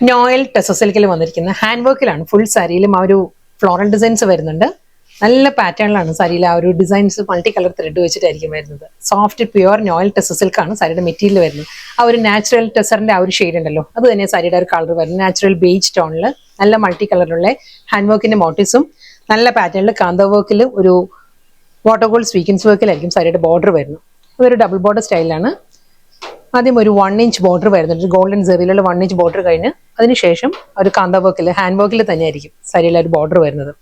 Noel ടെസോ സിൽക്കിൽ വന്നിരിക്കുന്ന hand വർക്കിലാണ് full സാരിയിലും ആ ഒരു ഫ്ലോറൽ ഡിസൈൻസ് വരുന്നുണ്ട്. നല്ല പാറ്റേണിലാണ് സാരിയിൽ ആ ഒരു ഡിസൈൻസ് മൾട്ടി കളർ ത്രെഡ് വെച്ചിട്ടായിരിക്കും വരുന്നത്. സോഫ്റ്റ് പ്യുവർ നോയൽ ടെസോ സിൽക്കാണ് സാരിയുടെ മെറ്റീരിയൽ വരുന്നത്. ആ ഒരു നാച്ചുറൽ ടെസറിന്റെ ആ ഒരു ഷെയ്ഡ് ഉണ്ടല്ലോ, അത് തന്നെ സാരിയുടെ ഒരു കളർ വരുന്നത്. നാച്ചുറൽ ബേജ് ടോണിൽ നല്ല മൾട്ടി കളറിലുള്ള ഹാൻഡ് വർക്കിന്റെ മോട്ടീവ്സും നല്ല പാറ്റേണിൽ കാന്ത വർക്കിൽ ഒരു വാട്ടർ ഗോൾഡ് സ്വീക്കൻസ് വർക്കിലായിരിക്കും സാരിയുടെ ബോർഡർ വരുന്നത്. അതൊരു ഡബിൾ ബോർഡർ സ്റ്റൈലാണ്. ആദ്യം ഒരു 1 ഇഞ്ച് ബോർഡർ വരുന്നുണ്ട്, ഗോൾഡൻ സെറിയിലുള്ള 1 ഇഞ്ച് ബോർഡർ കഴിഞ്ഞ് അതിനുശേഷം ഒരു കാന്ത വർക്കിൽ ഹാൻഡ് വർക്കിൽ തന്നെയായിരിക്കും സാരിയിലെ ഒരു ബോർഡർ വരുന്നത്.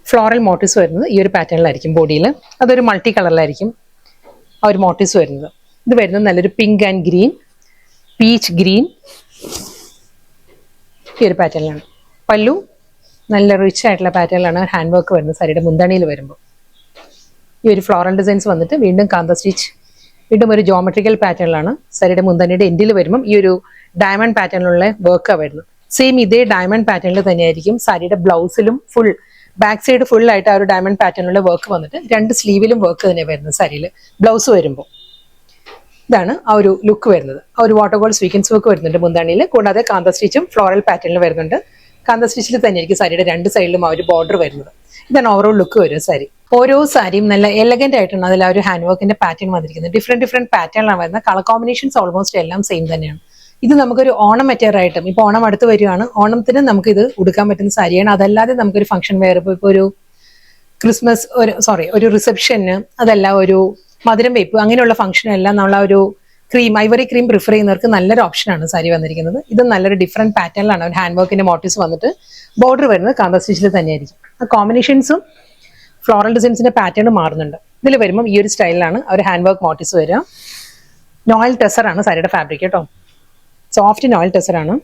ഫ്ലോറൽ മോട്ടീവ്സ് വരുന്നത് ഈ ഒരു പാറ്റേണിലായിരിക്കും ബോഡിയിൽ. അതൊരു മൾട്ടി കളറിലായിരിക്കും ആ ഒരു മോട്ടീവ്സ് വരുന്നത്. ഇത് വരുന്നത് നല്ലൊരു pink and green, peach green, ഈ ഒരു പാറ്റേണിലാണ്. പല്ലു നല്ല റിച്ച് ആയിട്ടുള്ള പാറ്റേണിലാണ് ഹാൻഡ് വർക്ക് വരുന്നത് സാരിയുടെ മുന്താണിയിൽ വരുമ്പോൾ. ഈ ഒരു ഫ്ലോറൽ ഡിസൈൻസ് വന്നിട്ട് വീണ്ടും കാന്ത സ്റ്റിച്ച്, വീണ്ടും ഒരു ജോമെട്രിക്കൽ പാറ്റേണിലാണ് സാരിയുടെ മുന്താണിയുടെ എൻഡിൽ വരുമ്പം ഈ ഒരു ഡയമണ്ട് പാറ്റേണിലുള്ള വർക്കാണ് വരുന്നത്. സെയിം ഇതേ ഡയമണ്ട് പാറ്റേണിൽ തന്നെയായിരിക്കും സാരിയുടെ ബ്ലൗസിലും ഫുൾ ബാക്ക് സൈഡ് ഫുൾ ആയിട്ട് ആ ഒരു ഡയമണ്ട് പാറ്റേണിലുള്ള വർക്ക് വന്നിട്ട് 2 സ്ലീവിലും വർക്ക് തന്നെ വരുന്നത് സാരിയിൽ ബ്ലൗസ് വരുമ്പോൾ. ഇതാണ് ആ ഒരു ലുക്ക് വരുന്നത്. ആ ഒരു വാട്ടർ ഗോൾഡ് സ്വീക്കൻസ് വർക്ക് വരുന്നുണ്ട് മുന്താണിയിൽ. കൂടാതെ കാന്ത സ്റ്റിച്ചും ഫ്ലോറൽ പാറ്റേണിൽ വരുന്നുണ്ട്. കാന്ത സ്റ്റിച്ചിൽ തന്നെയായിരിക്കും സാരിയുടെ 2 സൈഡിലും ആ ഒരു ബോർഡർ വരുന്നത്. ഇതാണ് ഓവറോൾ ലുക്ക് വരും സാരി. ഓരോ സാരിയും നല്ല എലഗന്റ് ആയിട്ടാണ് അതിൽ ആ ഒരു ഹാൻഡ് വർക്കിന്റെ പാറ്റേൺ വന്നിരിക്കുന്നത്. ഡിഫറെന്റ് പാറ്റേണിലാണ് വരുന്നത്. കളർ കോമ്പിനേഷൻസ് ഓൾമോസ്റ്റ് എല്ലാം സെയിം തന്നെയാണ്. ഇത് നമുക്കൊരു ഓണം മെറ്റീരിയൽ ആയിട്ടും, ഇപ്പൊ ഓണം അടുത്ത് വരികയാണ്, ഓണത്തിന് നമുക്ക് ഇത് ഉടുക്കാൻ പറ്റുന്ന സാരിയാണ്. അതല്ലാതെ നമുക്കൊരു ഫംഗ്ഷൻ വെയർ, ഇപ്പൊ ഒരു ക്രിസ്മസ്, ഒരു റിസപ്ഷന്, അതല്ല ഒരു മധുരം വെയ്പ്പ്, അങ്ങനെയുള്ള ഫംഗ്ഷനെല്ലാം നമ്മൾ ആ ഒരു ഐവറി ക്രീം പ്രിഫർ ചെയ്യുന്നവർക്ക് നല്ലൊരു ഓപ്ഷനാണ് സാരി വന്നിരിക്കുന്നത്. ഇത് നല്ലൊരു ഡിഫറെന്റ് പാറ്റേണിലാണ് ഒരു ഹാൻഡ് വർക്കിന്റെ മോട്ടീവ്സ് വന്നിട്ട് ബോർഡർ വരുന്നത് കാന്ത സ്റ്റിച്ചിൽ തന്നെയായിരിക്കും. ആ കോമ്പിനേഷൻസും ഫ്ലോറൽ ഡിസൈൻസിന്റെ പാറ്റേൺ മാറുന്നുണ്ട്. ഇതിൽ വരുമ്പോൾ ഈ ഒരു സ്റ്റൈലിലാണ് ഒരു ഹാൻഡ് വർക്ക് മോട്ടീവ്സ് വരിക. നോയൽ ടെസറാണ് സാരിയുടെ ഫാബ്രിക് കേട്ടോ, സോഫ്റ്റ് നോയൽ ടെസറാണ്.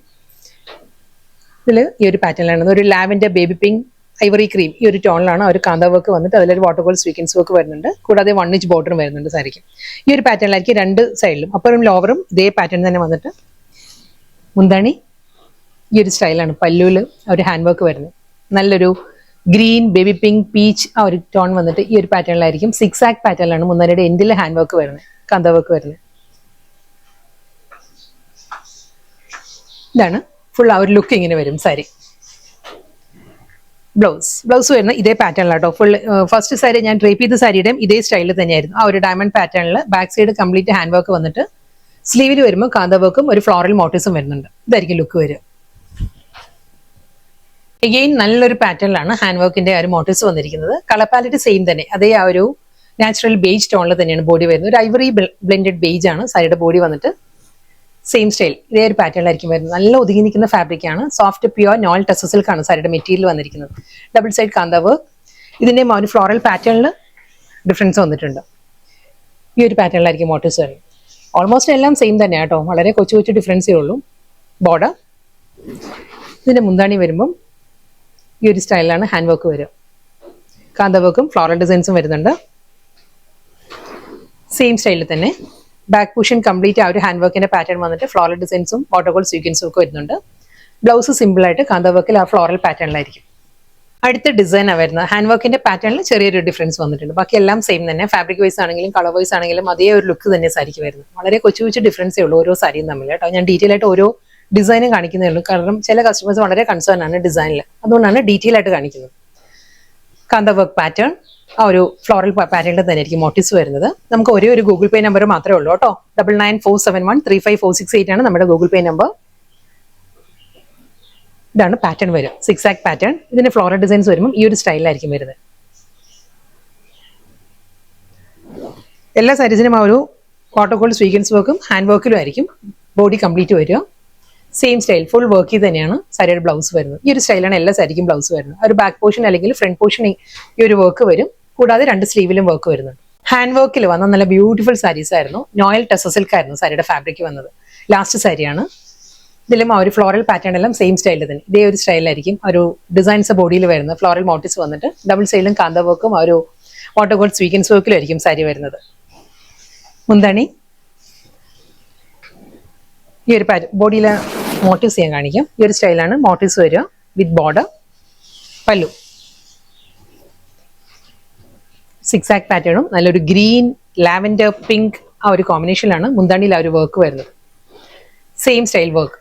ഇതിൽ ഈ ഒരു പാറ്റേണിലാണ് ഒരു lavender, baby pink, Ivory cream, ഈ ഒരു ടോണിലാണ് ഒരു കാന്ത വർക്ക് വന്നിട്ട് അതിലൊരു വാട്ടർ ഗോൾഡ് സ്വീക്കൻസ് വർക്ക് വരുന്നുണ്ട്. കൂടാതെ 1 ഇഞ്ച് ബോർഡറും വരുന്നുണ്ട് സാരിക്ക്. ഈ ഒരു പാറ്റേണിലായിരിക്കും 2 സൈഡിലും അപ്പറും ലോവറും ഇതേ പാറ്റേൺ തന്നെ വന്നിട്ട് മുന്താണി ഈ ഒരു സ്റ്റൈലാണ്. പല്ലുവിൽ ഒരു ഹാൻഡ് വർക്ക് വരുന്നത് നല്ലൊരു ഗ്രീൻ, ബേബി പിങ്ക്, പീച്ച് ആ ഒരു ടോൺ വന്നിട്ട് ഈ ഒരു പാറ്റേണിലായിരിക്കും. 6 ആക്ക് പാറ്റേണിലാണ് മുന്താണിയുടെ എൻഡിൽ ഹാൻഡ് വർക്ക് വരുന്നത്, കാന്ത വർക്ക് വരുന്നത്. ഇതാണ് ഫുൾ ആ ഒരു ലുക്ക് ഇങ്ങനെ വരും സാരി. ബ്ലൗസ് വരുന്ന ഇതേ പാറ്റേണിലാട്ടോ. ഫുൾ ഫസ്റ്റ് സാരി ഞാൻ ഡ്രേപ്പ് ചെയ്ത സാരിയുടെയും ഇതേ സ്റ്റൈലിൽ തന്നെയായിരുന്നു. ആ ഒരു ഡയമണ്ട് പാറ്റേണിൽ back side complete hand work വന്നിട്ട് സ്ലീവിൽ വരുമ്പോൾ കാന്ത വർക്കും ഒരു ഫ്ലോറൽ മോട്ടീവ്സും വരുന്നുണ്ട്. ഇതായിരിക്കും ലുക്ക് വരിക. എഗെയിൻ നല്ലൊരു പാറ്റേണിലാണ് ഹാൻഡ് വർക്കിന്റെ ആ ഒരു മോട്ടീവ്സ് വന്നിരിക്കുന്നത്. കളർ പാലറ്റ് സെയിം തന്നെ, അതേ ആ ഒരു നാച്ചുറൽ ബേജ് ടോണിൽ തന്നെയാണ് ബോഡി വരുന്നത്. ഒരു ഐവറി ബ്ലെൻഡഡ് ബേജ് ആണ് സാരിയുടെ ബോഡി വന്നിട്ട്. സെയിം സ്റ്റൈൽ ഇതേ ഒരു പാറ്റേണിലായിരിക്കും വരുന്നത്. നല്ല ഒതുങ്ങി നിൽക്കുന്ന ഫാബ്രിക് ആണ്. സോഫ്റ്റ് പ്യുവർ നോയൽ ടെസോ സിൽക്ക് ആണ് സാരിയുടെ മെറ്റീരിയൽ വന്നിരിക്കുന്നത്. ഡബിൾ സൈഡ് കാന്ത വർക്ക്. ഇതിന്റെ ആ ഒരു ഫ്ലോറൽ പാറ്റേണിൽ ഡിഫറൻസ് വന്നിട്ടുണ്ട്. ഈ ഒരു പാറ്റേണിലായിരിക്കും മോട്ടീവ്സ് വരുന്നത്. ഓൾമോസ്റ്റ് എല്ലാം സെയിം തന്നെ കേട്ടോ, വളരെ കൊച്ചു ഡിഫറൻസേ ഉള്ളൂ. ബോർഡർ ഇതിന്റെ മുന്താണി വരുമ്പം ഈ ഒരു സ്റ്റൈലിലാണ് ഹാൻഡ് വർക്ക് വരിക. കാന്ത വർക്കും ഫ്ലോറൽ ഡിസൈൻസും വരുന്നുണ്ട് സെയിം സ്റ്റൈലിൽ തന്നെ. ബാക്ക് പോർഷൻ കംപ്ലീറ്റ് ആ ഒരു ഹാൻഡ് വർക്കിന്റെ പാറ്റേൺ വന്നിട്ട് ഫ്ലോറൽ ഡിസൈൻസും വാട്ടർ ഗോൾഡ് സ്വീക്കൻസും ഒക്കെ വരുന്നുണ്ട്. ബ്ലൗസ് സിമ്പിൾ ആയിട്ട് കാന്ത വർക്കിൽ ആ ഫ്ലോറൽ പാറ്റേണിലായിരിക്കും. അടുത്ത ഡിസൈനാണ് വരുന്നത്. ഹാൻഡ് വർക്കിന്റെ പാറ്റേണിൽ ചെറിയൊരു ഡിഫറൻസ് വന്നിട്ടുണ്ട്. ബാക്കി എല്ലാം സെയിം തന്നെ. ഫാബ്രിക് വൈസ് ആണെങ്കിലും കളർ വൈസ് ആണെങ്കിലും അതേ ഒരു ലുക്ക് തന്നെ സാരിക്ക് വരുന്നത്. വളരെ കൊച്ചു ഡിഫറൻസേ ഉള്ളൂ ഓരോ സാരിയും തമ്മിൽ കേട്ടോ. ഞാൻ ഡീറ്റെയിൽ ആയിട്ട് ഓരോ ഡിസൈനും കാണിക്കുന്നേ ഉള്ളൂ, കാരണം ചില കസ്റ്റമേഴ്സ് വളരെ കൺസേൺ ആണ് ഡിസൈനിൽ, അതുകൊണ്ടാണ് ഡീറ്റെയിൽ ആയിട്ട് കാണിക്കുന്നത്. കാന്ത വർക്ക് പാറ്റേൺ ആ ഒരു ഫ്ലോറൽ പാറ്റേണിൽ തന്നെ ആയിരിക്കും മോട്ടീവ്സ് വരുന്നത്. നമുക്ക് ഒരേ ഒരു ഗൂഗിൾ പേ നമ്പർ മാത്രമേ ഉള്ളൂ കേട്ടോ. 9947135468 ആണ് നമ്മുടെ ഗൂഗിൾ പേ നമ്പർ. ഇതാണ് പാറ്റേൺ വരും, 6 ആക്ക് പാറ്റേൺ. ഇതിന്റെ ഫ്ലോറൽ ഡിസൈൻസ് വരുമ്പോൾ ഈ ഒരു സ്റ്റൈലിലായിരിക്കും വരുന്നത്. എല്ലാ സാരീസിനും ആ ഒരു വാട്ടർ ഗോൾഡ് സ്വീക്കൻസ് വർക്കും ഹാൻഡ് വർക്കിലും ആയിരിക്കും ബോഡി കംപ്ലീറ്റ് വരിക. സെയിം സ്റ്റൈൽ ഫുൾ വർക്ക് തന്നെയാണ് സാരിയുടെ ബ്ലൗസ് വരുന്നത്. ഈ ഒരു സ്റ്റൈലാണ് എല്ലാ സാരിക്കും ബ്ലൗസ് വരുന്നത്. ഒരു ബാക്ക് പോർഷൻ അല്ലെങ്കിൽ ഫ്രണ്ട് പോർഷൻ ഈ ഒരു വർക്ക് വരും. കൂടാതെ 2 സ്ലീവിലും വർക്ക് വരുന്നുണ്ട്. ഹാൻഡ് വർക്കിൽ വന്ന നല്ല ബ്യൂട്ടിഫുൾ സാരീസ് ആയിരുന്നു. നോയൽ ടെസോ സിൽക്ക് ആയിരുന്നു സാരിയുടെ ഫാബ്രിക് വന്നത്. ലാസ്റ്റ് സാരിയാണ്. ഇതിലും ആ ഒരു ഫ്ലോറൽ പാറ്റേൺ എല്ലാം സെയിം സ്റ്റൈലിൽ തന്നെ ഇതേ ഒരു സ്റ്റൈലായിരിക്കും ഒരു ഡിസൈൻസ് ബോഡിയിൽ വരുന്നത്. ഫ്ലോറൽ മോട്ടീവ്സ് വന്നിട്ട് ഡബിൾ സൈഡിലും കാന്ത വർക്കും ആ ഒരു വാട്ടർ ഗോൾഡ് സ്വീക്കൻസ് വർക്കിലും ആയിരിക്കും സാരി വരുന്നത്. മുന്താണി ഈ ഒരു ബോഡിയിലെ മോട്ടീവ്സ് ഞാൻ കാണിക്കാം. ഈ ഒരു സ്റ്റൈലാണ് മോട്ടീവ്സ് വരിക വിത്ത് ബോർഡർ. പല്ലു 6 ആക്ക് പാറ്റേണും നല്ലൊരു ഗ്രീൻ, ലാവൻഡർ, പിങ്ക് ആ ഒരു കോമ്പിനേഷനിലാണ് മുന്താണിയിൽ ആ ഒരു വർക്ക് വരുന്നത്. Same style work.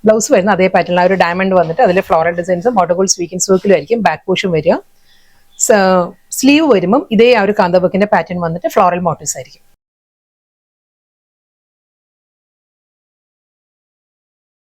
ബ്ലൗസ് വരുന്ന അതേ പാറ്റേൺ, ആ ഒരു ഡയമണ്ട് വന്നിട്ട് അതിൽ ഫ്ലോറൽ ഡിസൈൻസും വാട്ടർഗോൾഡ് സ്വീക്കിംഗ് വർക്കിലും ആയിരിക്കും ബാക്ക് പോർഷൻ വരിക. സ്ലീവ് വരുമ്പം ഇതേ ആ ഒരു കാന്ത വർക്കിന്റെ പാറ്റേൺ വന്നിട്ട് ഫ്ലോറൽ മോട്ടീവ്സ് ആയിരിക്കും.